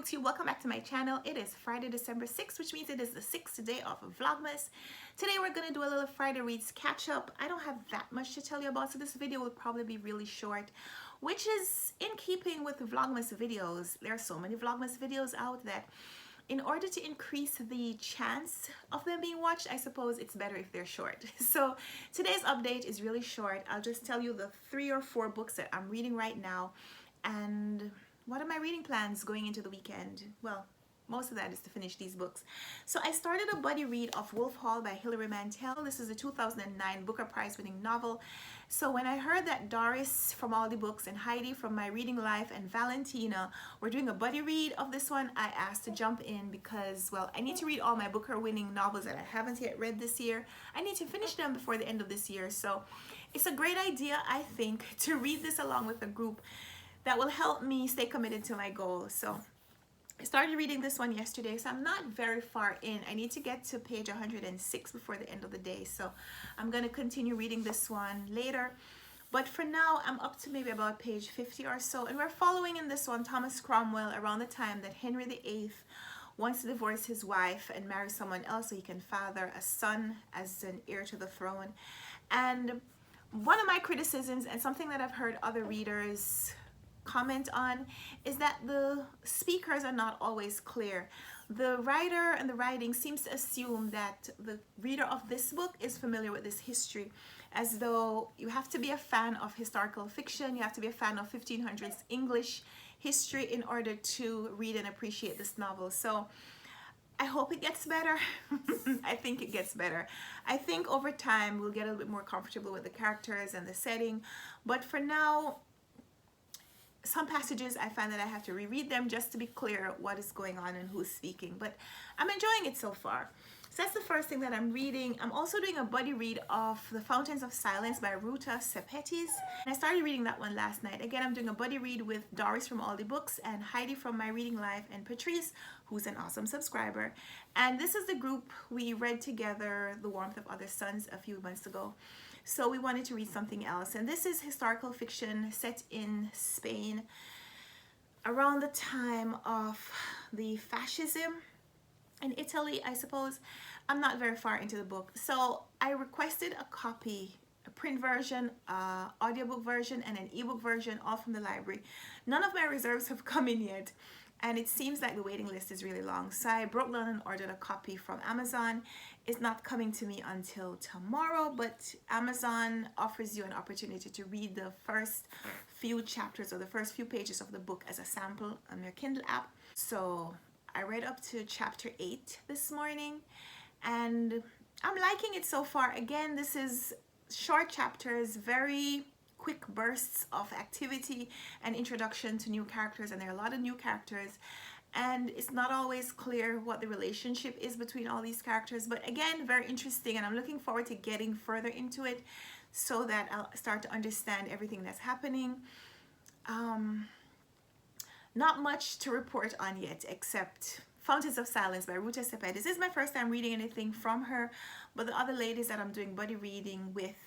YouTube, welcome back to my channel. It is Friday, December 6th, which means it is the 6th day of Vlogmas. Today we're going to do a little Friday Reads catch up. I don't have that much to tell you about, so this video will probably be really short, which is in keeping with Vlogmas videos. There are so many Vlogmas videos out that in order to increase the chance of them being watched, I suppose it's better if they're short. So today's update is really short. I'll just tell you the 3 or 4 books that I'm reading right now and what are my reading plans going into the weekend. Well, most of that is to finish these books. So I started a buddy read of Wolf Hall by Hilary Mantel. This is a 2009 Booker Prize winning novel. So when I heard that Doris from All the Books and Heidi from My Reading Life and Valentina were doing a buddy read of this one, I asked to jump in because, well, I need to read all my Booker winning novels that I haven't yet read this year. I need to finish them before the end of this year. So it's a great idea, I think, to read this along with a group that will help me stay committed to my goal. So I started reading this one yesterday, so I'm not very far in. I need to get to page 106 before the end of the day, so I'm going to continue reading this one later. But for now, I'm up to maybe about page 50 or so, and we're following in this one Thomas Cromwell around the time that Henry VIII wants to divorce his wife and marry someone else so he can father a son as an heir to the throne. And one of my criticisms, and something that I've heard other readers comment on, is that the speakers are not always clear. The writer and the writing seems to assume that the reader of this book is familiar with this history, as though you have to be a fan of historical fiction, you have to be a fan of 1500s English history in order to read and appreciate this novel. So I hope it gets better. I think it gets better. I think over time we'll get a little bit more comfortable with the characters and the setting, but for now, some passages I find that I have to reread them just to be clear what is going on and who's speaking, but I'm enjoying it so far. So that's the first thing that I'm reading. I'm also doing a buddy read of The Fountains of Silence by Ruta, Sepetys. And I started reading that one last night. Again, I'm doing a buddy read with Doris from All the Books and Heidi from My Reading Life and Patrice, who's an awesome subscriber. And this is the group we read together The Warmth of Other Suns a few months ago. So we wanted to read something else, and this is historical fiction set in Spain around the time of the fascism in Italy, I suppose. I'm not very far into the book, so I requested a copy, a print version, audiobook version, and an ebook version, all from the library. None of my reserves have come in yet, and it seems like the waiting list is really long. So I broke down and ordered a copy from Amazon. It's not coming to me until tomorrow, but Amazon offers you an opportunity to read the first few chapters or the first few pages of the book as a sample on your Kindle app. So I read up to chapter 8 this morning, and I'm liking it so far. Again, this is short chapters, very quick bursts of activity and introduction to new characters, and there are a lot of new characters, and it's not always clear what the relationship is between all these characters, but again, very interesting, and I'm looking forward to getting further into it so that I'll start to understand everything that's happening. Not much to report on yet, except Fountains of Silence by Ruta Sepetys. This is my first time reading anything from her, but the other ladies that I'm doing buddy reading with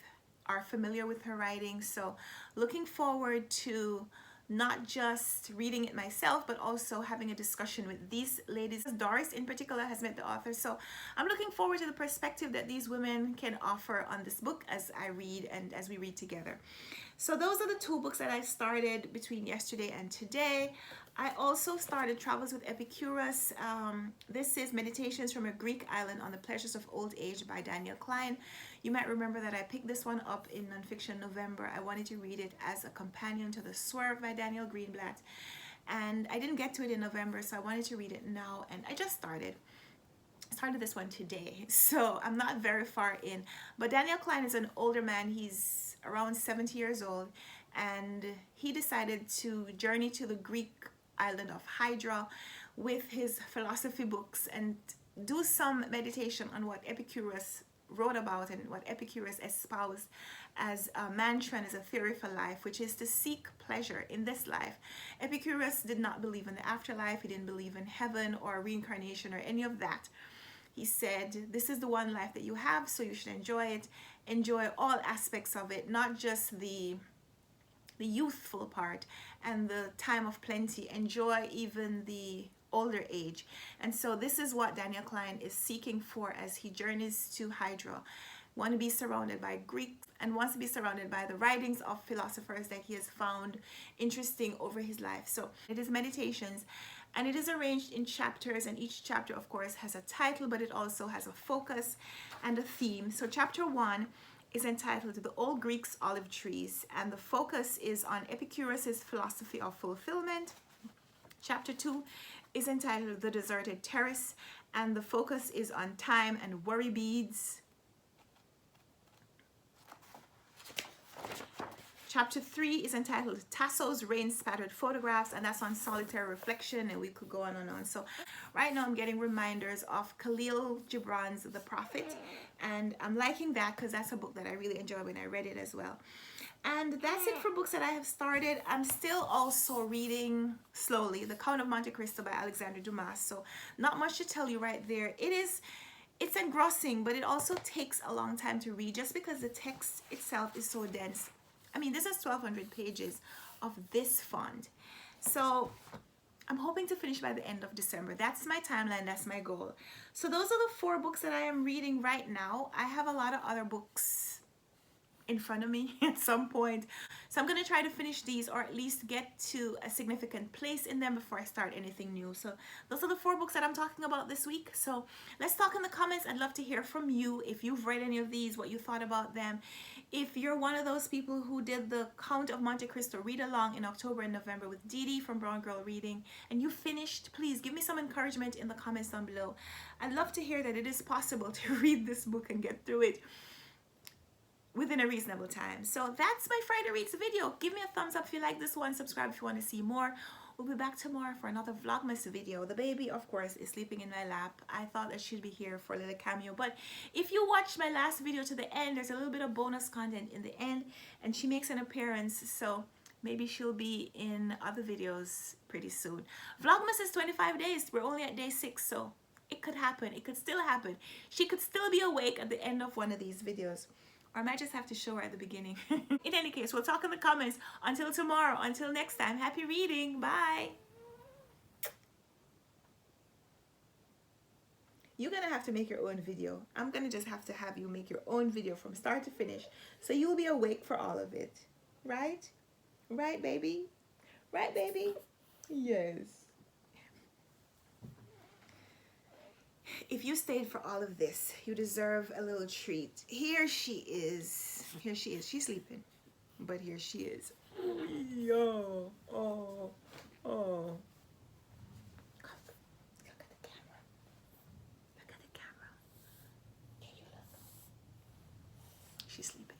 are familiar with her writing, so looking forward to not just reading it myself, but also having a discussion with these ladies. Doris in particular has met the author, so I'm looking forward to the perspective that these women can offer on this book as I read and as we read together. So those are the 2 books that I started between yesterday and today. I also started Travels with Epicurus. This is Meditations from a Greek Island on the Pleasures of Old Age by Daniel Klein. You might remember that I picked this one up in Nonfiction November. I wanted to read it as a companion to The Swerve by Daniel Greenblatt, and I didn't get to it in November, so I wanted to read it now, and I just started this one today, so I'm not very far in. But Daniel Klein is an older man. He's around 70 years old, and he decided to journey to the Greek island of Hydra with his philosophy books and do some meditation on what Epicurus wrote about and what Epicurus espoused as a mantra and as a theory for life, which is to seek pleasure in this life. Epicurus did not believe in the afterlife. He didn't believe in heaven or reincarnation or any of that. He said, this is the one life that you have, so you should enjoy it. Enjoy all aspects of it, not just the the youthful part and the time of plenty. Enjoy even the older age. And so this is what Daniel Klein is seeking for as he journeys to Hydra. Want to be surrounded by Greeks and wants to be surrounded by the writings of philosophers that he has found interesting over his life. So it is meditations, and it is arranged in chapters, and each chapter of course has a title, but it also has a focus and a theme. So chapter 1 is entitled The Old Greeks' Olive Trees, and the focus is on Epicurus's philosophy of fulfillment. Chapter 2 is entitled The Deserted Terrace, and the focus is on time and worry beads. Chapter 3 is entitled Tasso's Rain-Spattered Photographs, and that's on solitary reflection, and we could go on and on. So right now I'm getting reminders of Khalil Gibran's The Prophet, and I'm liking that because that's a book that I really enjoyed when I read it as well. And that's it for books that I have started. I'm still also reading slowly The Count of Monte Cristo by Alexandre Dumas, so not much to tell you right there. It's engrossing, but it also takes a long time to read just because the text itself is so dense. I mean, this is 1,200 pages of this font. So I'm hoping to finish by the end of December. That's my timeline, that's my goal. So those are the 4 books that I am reading right now. I have a lot of other books in front of me at some point. So I'm going to try to finish these, or at least get to a significant place in them before I start anything new. So those are the 4 books that I'm talking about this week. So let's talk in the comments. I'd love to hear from you if you've read any of these, what you thought about them. If you're one of those people who did the Count of Monte Cristo read along in October and November with Dee Dee from Brown Girl Reading, and you finished, please give me some encouragement in the comments down below. I'd love to hear that it is possible to read this book and get through it within a reasonable time. So that's my Friday Reads video. Give me a thumbs up if you like this one. Subscribe if you want to see more. We'll be back tomorrow for another Vlogmas video. The baby, of course, is sleeping in my lap. I thought that she'd be here for a little cameo, but if you watched my last video to the end, there's a little bit of bonus content in the end, and she makes an appearance, so maybe she'll be in other videos pretty soon. Vlogmas is 25 days. We're only at day 6, so it could happen. It could still happen. She could still be awake at the end of one of these videos. Or I might just have to show her at the beginning. In any case, we'll talk in the comments. Until tomorrow, until next time, happy reading. Bye. You're going to have to make your own video. I'm going to just have you make your own video from start to finish. So you'll be awake for all of it. Right? Right, baby? Right, baby? Yes. If you stayed for all of this, you deserve a little treat. Here she is. Here she is. She's sleeping, but here she is. Yo. Oh. Oh. Come. Look at the camera. Look at the camera. Can you look? She's sleeping.